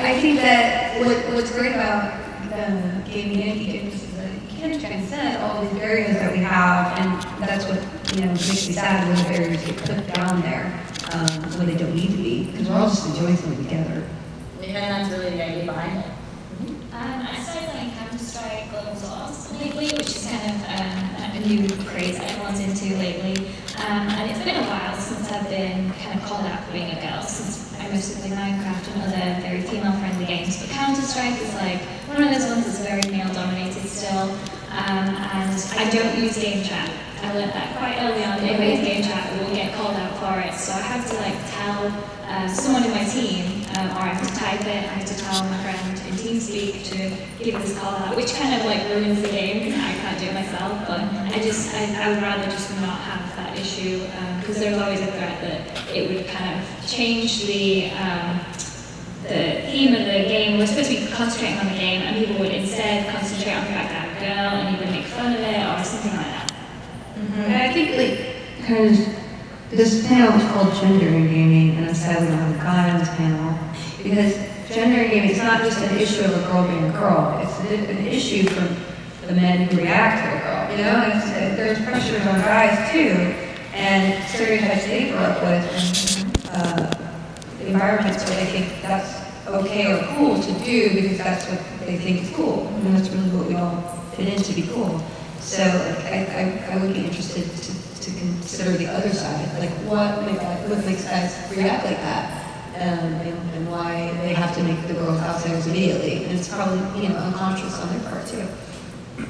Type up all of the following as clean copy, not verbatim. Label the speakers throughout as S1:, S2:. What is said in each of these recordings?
S1: I think that what's great about gaming and games is that you can transcend all these barriers that we have, and that's what makes me sad when the barriers get put down there when they don't need to be, because we're all just enjoying something together.
S2: And that's really the idea behind it.
S3: I started playing Counter-Strike Global Source lately, which is kind of a new craze everyone's into lately. And it's been a while since I've been kind of called out for being a girl, since I mostly play Minecraft and other very female-friendly games. But Counter-Strike is like one of those ones that's very male-dominated still. And I don't use game chat. I learned that quite early on. If I use game chat, we will get called out for it. So I have to tell someone in my team, or I have to type it, I have to tell my friend in TeamSpeak to give this call out, which kind of ruins the game because I can't do it myself. But I would rather just not have that issue because there's always a threat that it would kind of change the theme of the game. We're supposed to be concentrating on the game, and people would instead concentrate on the fact that I'm a girl and even make fun of it or something like that.
S1: And I think because this panel is called Gender in Gaming, and I'm sad we don't have a guy on this panel, because gender in gaming is not just an issue of a girl being a girl, it's an issue for the men who react to a girl, and there's pressures on guys too, and stereotypes they grew up with, and environments where they think that's okay or cool to do because that's what they think is cool, and that's really what we all fit in to be cool. So I would be interested to consider the other side, what makes guys react like that, and why they have to make the girls outsiders immediately, and it's probably unconscious on their part too.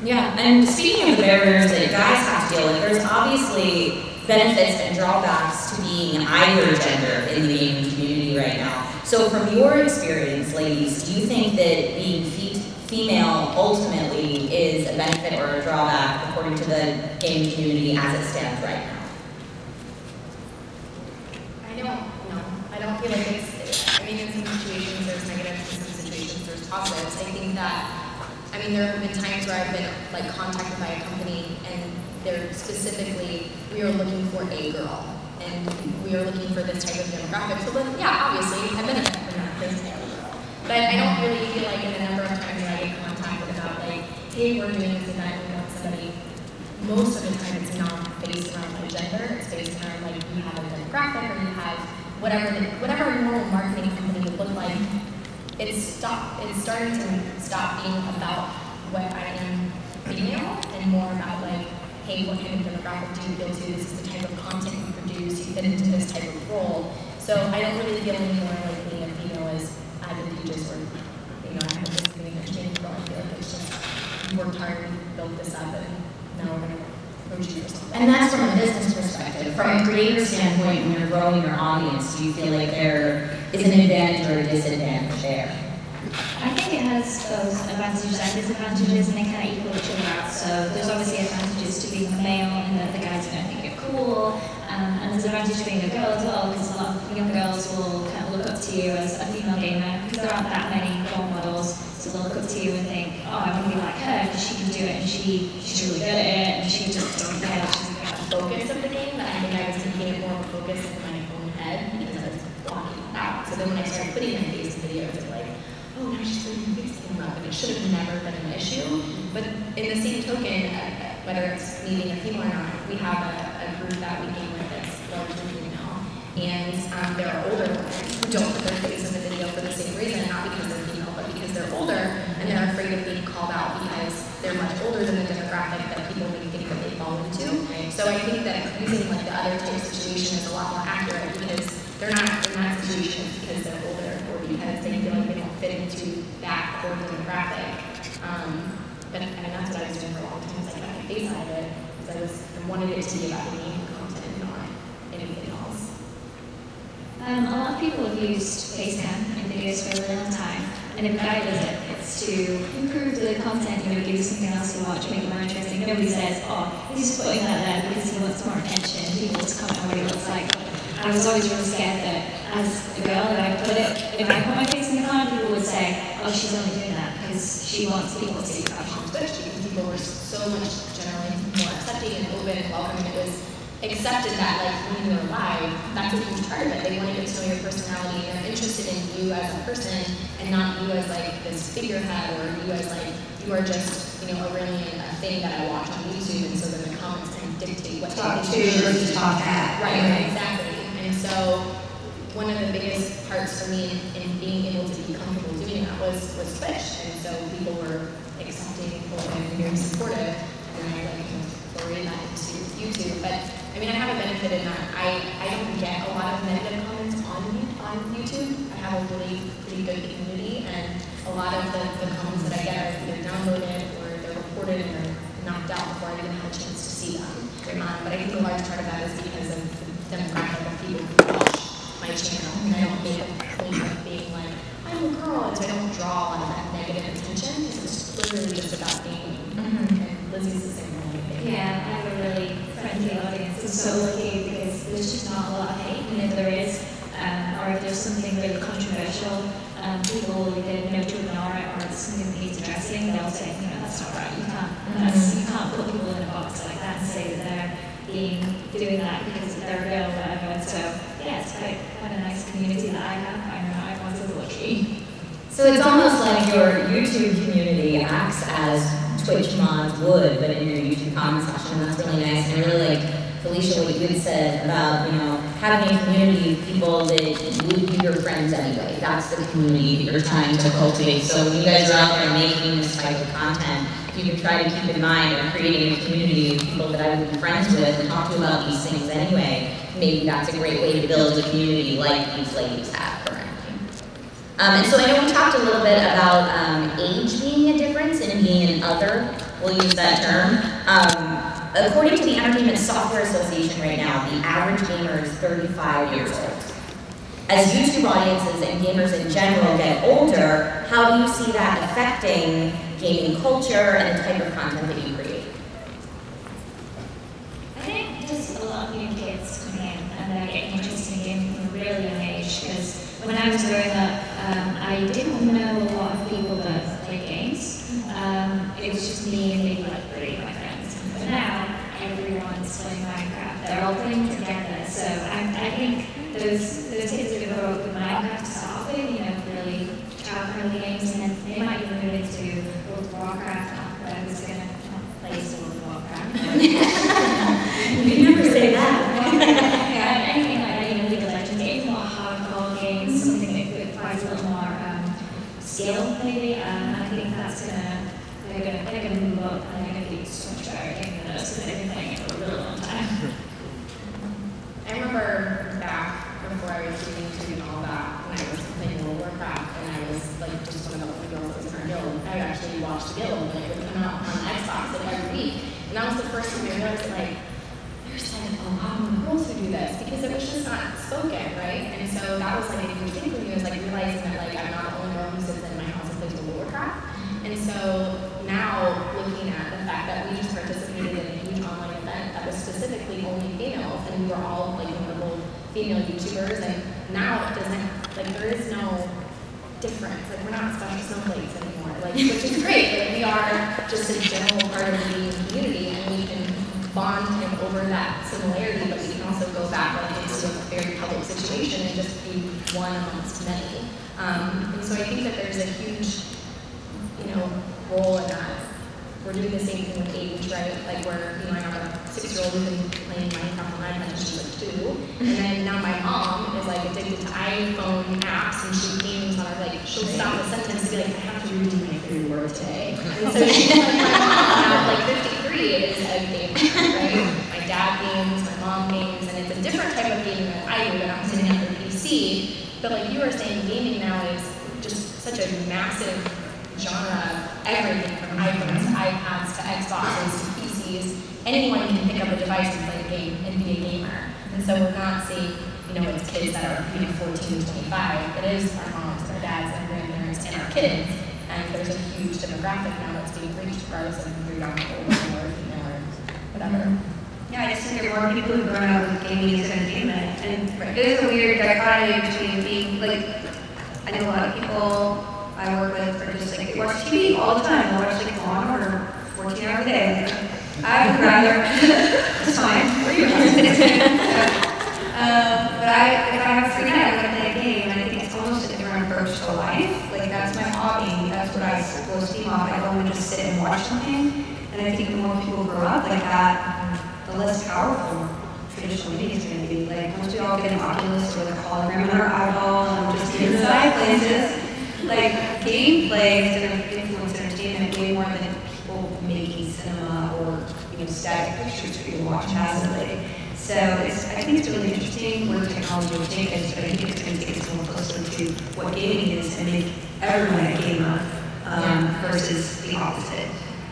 S2: Yeah, and speaking of the barriers that guys have to deal with, there's obviously benefits and drawbacks to being either gender in the gaming community right now. So from your experience, ladies, do you think that being female ultimately is a benefit or a drawback according to the gaming community as it stands right now?
S4: I don't feel like it's, in some situations there's negatives, in some situations there's positives. I think that, there have been times where I've been contacted by a company and they're specifically, we are looking for a girl and we are looking for this type of demographic. So then, yeah, obviously I benefit from that because I'm a girl. But I don't really feel like in the number of times that I get contacted about hey, we're doing this event, we want somebody, most of the time it's not based around gender, it's based around you have a demographic or you have whatever a normal marketing company would look like. It's starting to stop being about what I am female and more about hey, what kind of demographic do you appeal to? This is the type of content you produce, you fit into this type of role. So I don't really feel anymore being a female is advantageous or I have this being a change role. I feel like it's just you worked hard and built this up and now we're going to approach you for something.
S2: And that's from a business perspective. From a creator standpoint, when you're growing your audience, do you feel like there is an advantage or a disadvantage there?
S3: I think it has both advantages and disadvantages, and they kind of equal each other out. So there's obviously advantages to being a male, and that the guys are going to think you're cool, and there's an advantage to being a girl as well, because a lot of young girls will kind of look up to you as a female gamer, because there aren't that many role models, so they'll look up to you and think, oh, I want to be like her, because she can do it, and she's really good at it, and she just doesn't care, she's got the
S4: focus of the game, but I think I was making it more of a focus in my own head, because I was blocking it out. So then when I started putting my face in videos, it's oh, now she's putting her face came up, and it should have never been an issue. But in the same token, whether it's me being a female or not, we have a group that we game with that's largely female. And there are older women who don't put their face in the video for the same reason, not because they're female, but because they're older, and they're afraid of being called out because they're much older than the demographic that people may think that they fall into. So I think that using the other type of situation is a lot more accurate because they're not in that situation because they're older or because they feel like they don't fit into that core demographic. But that's what I was doing for a long time. I got my face out of it because I wanted it to be about the game content, not anything else.
S3: A lot of people have used Facecam in videos for a really long time, and if a guy does it, it's to improve the content, give you something else to watch, make it more interesting. Nobody says, oh, he's just putting that there because he wants more attention, people just comment on what he looks like. I was always really scared that as a girl, if I put my face in the corner, people would say, oh, she's only doing that because she wants people to see her.
S4: Especially because people were so much generally more accepting and open and welcoming. It was accepted that, like, when you were live, that's a huge part of it. They want to get to know your personality, and they're interested in you as a person, and not you as, like, this figurehead, or you as, like, you are just, Aureylian, a thing that I watch on YouTube, and so then the comments can dictate what
S1: talk
S4: they
S1: to versus talk at.
S4: Right, exactly. And so, one of the biggest parts for me in being able to be comfortable doing that was Twitch, and so people were accepting, and very supportive, and I, like, forwarded that into YouTube, but I mean, I have a benefit in that I don't get a lot of negative comments on YouTube. I have a really pretty good community, and a lot of the comments that I get are either downloaded or they're reported and they're knocked out before I even have a chance to see them. But I think a large part of that is because of the demographic of people who watch my channel, and I don't make a point of being like, I'm a girl, and so I don't draw a lot of that negative attention, because it's literally just about being me. And Lizzie's the same way.
S3: Yeah, I have a really friendly audience. I'm so lucky because there's just not a lot of hate, and if there is, or if there's something really controversial, people will either know to ignore it, or if it's something that he's addressing, they'll say, that's not right, you can't put people in a box like that and say that they're doing that because they're real or whatever. And so, yeah, it's quite a nice community that I have. I know I was lucky.
S2: So it's almost like your YouTube community acts as Twitch mods would, but in your YouTube comment section. That's really nice. And I really like, Felicia, what you had said about, having a community of people that would be your friends anyway. That's the community that you're trying to cultivate. So when you guys are out there making this type of content, you can try to keep in mind of creating a community of people that I would be friends with and talk to about these things anyway. Maybe that's a great way to build a community like these ladies have currently. And so I know we talked a little bit about age being a difference and being an other. We'll use that term. According to the Entertainment Software Association right now, the average gamer is 35 years old. As YouTube audiences and gamers in general get older, how do you see that affecting gaming culture and the type of content that you create?
S3: I think just a lot of new kids coming in and they're getting interested in gaming from a really young age, because when I was growing up, I didn't know a lot of people that played games. It was just me and maybe like 3 of my friends. But now, everyone's playing Minecraft. They're all playing together. So I think those kids who grow up with Minecraft to start with, really child-friendly games, and then they might even move into World of Warcraft. But I was going to play some World of Warcraft.
S2: You never say that.
S3: Anything like that, League of Legends, maybe more hardcore games, something that requires a little more skill, maybe. I think that's they're gonna move up, and they're gonna be so much better at gaming than us, because they've been playing it for a really long time.
S4: I remember back before I was doing YouTube and all that, when I was playing World of Warcraft, and I was like just one of the only girls that was in our guild. I would actually watch the guild, and it would come out on Xbox every week, and that was the first time I realized, like, there's like a lot more girls who do this, because it was just not spoken, right? And so that was like a huge thing for me, was like realizing that like I'm not the only girl who sits in my house and plays World of Warcraft. And so now looking at the fact that we just participated in a huge online event that was specifically only females, and we were all like notable female YouTubers, and now it doesn't, like, there is no difference. Like, we're not special snowflakes anymore, like, which is great. Like, we are just a general part of the gaming community, and we can bond over that similarity, but we can also go back like into a very public situation and just be one amongst many. And so I think that there's a huge, role in that. We're doing the same thing with age, right? Like, I have a 6-year-old who's been playing Minecraft on iPad and she's like 2. And then now my mom is like addicted to iPhone apps, and she games on her, like, she'll stop a sentence and be like, I have to redo my 3rd word today. And so she's like, my mom, now like 53, is a gamer, right? My dad games, my mom games, and it's a different type of gaming that I do when I'm sitting at the PC. But like you were saying, gaming now is just such a massive genre, everything from iPhones to iPads to Xboxes to PCs. Anyone can pick up a device and play a game and be a gamer. And so we're not seeing, it's kids that are 14 to 25. It is our moms, our dads, our grandparents, and our kids. And there's a huge demographic now that's being reached, regardless of if you're young or old or female or whatever.
S1: Yeah, I just think there are more people who've grown up with gaming instead of gaming. And it is a weird dichotomy between being, like, I know a lot of people I work with are just like, they watch TV all the time. They watch like Law & Order 14 hours a day. I would rather, it's fine, three of us. But if I have free time, I'm going to play a game, and I think it's almost a different approach to life. Like, that's my hobby. That's what I blow steam off. I don't want to just sit and watch something. And I think the more people grow up like that, the less powerful traditional media is going to be. Like, once we all get an Oculus or the hologram in our eyeball and just inside places, like, gameplay is going to influence entertainment way more than people making cinema or, static pictures for you to watch passively. So I think it's really interesting where technology will take us, but I think it's going to take us more closer to what gaming is and make everyone a gamer versus the opposite.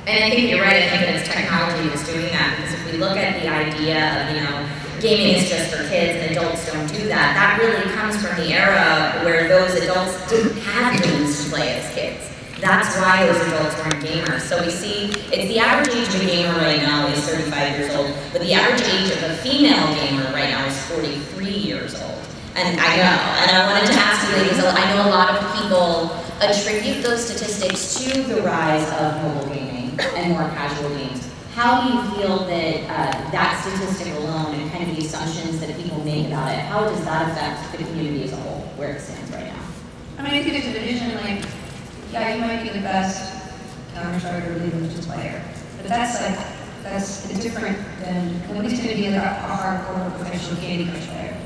S2: And I think you're right. I think that it's technology that's doing that, because if we look at the idea of, gaming is just for kids and adults don't do that, that really comes from the era where those adults didn't have games to play as kids. That's why those adults weren't gamers. So we see, it's the average age of a gamer right now is 35 years old, but the average age of a female gamer right now is 43 years old. And I know, and I wanted to ask you, ladies, I know a lot of people attribute those statistics to the rise of mobile gaming and more casual games. How do you feel that that statistic alone and kind of the assumptions that people make about it, how does that affect the community as a whole, where it stands right now?
S1: I mean, I think it's a division, like, yeah, you might be the best Hershberger or League of Legends player, but that's different than, nobody's going to be like a hardcore professional Candy Crush player.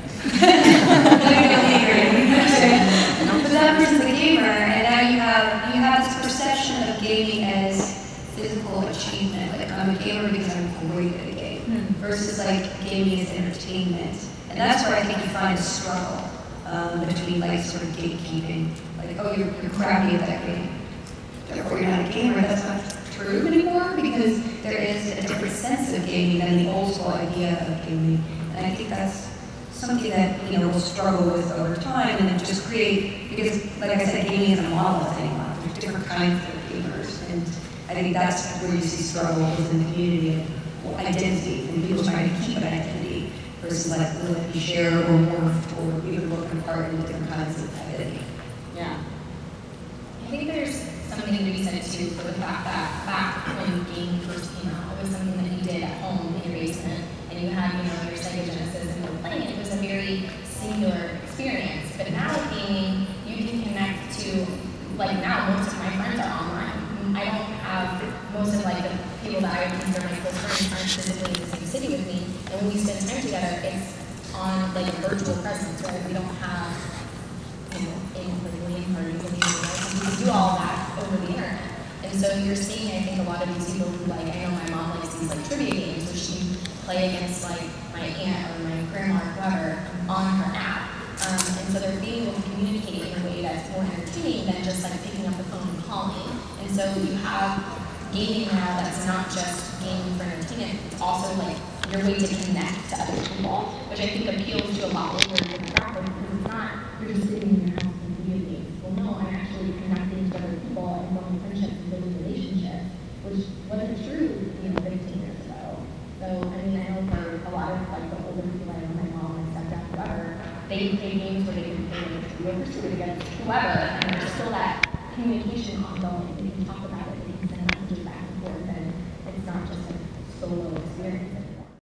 S1: But that person's a gamer, and now you have this perception of gaming as physical achievement. Like, I'm a gamer because I'm great at a game, versus like gaming as entertainment. And that's where I think you find a struggle between like sort of gatekeeping. Like, oh, you're crappy at that game, therefore you're not a gamer. That's not true anymore, because there is a different sense of gaming than the old school idea of gaming. And I think that's something that, we'll struggle with over time, and then just create, because like I said, gaming isn't a monolith anymore. There's different kinds of gamers, and I think that's where you see struggles in the community of identity, and people trying to keep an identity versus like will it be shared or morphed or even broken apart into different kinds of identity.
S2: Yeah.
S4: I think there's something to be said too for the fact that back when gaming first came out, it was something that you did at home in your basement, and you had, your Sega Genesis and you were playing it. It was a very singular experience. But now with gaming, you can connect to, like now, most of my friends are online. I don't have, most of like the people that I would consider my close friends aren't physically in the same city with me. And when we spend time together, it's on like a virtual presence, right? We don't have, in parties and we do all that over the internet. And so you're seeing, I think, a lot of these people who, like, I know my mom likes these like trivia games where she can play against like my aunt or my grandma or whoever on her app. And so they're being able to communicate in a way that's more entertaining than just like picking up the phone and calling. And so you have gaming now that's not just gaming for entertainment, it's also like your way to connect to other people, which I think appeals to a lot older demographic, because it's not, you're just sitting in your house and video games. Well, no, I'm actually connecting to other people and forming friendships and building relationships, which wasn't true, 15 years ago. So, I mean, I know for a lot of like the older people, I know my mom and stepdad, whoever, they play games where they can play with against whoever, and there's still that communication ongoing. They can talk about it, they can send messages back and forth, and it's not just a solo experience.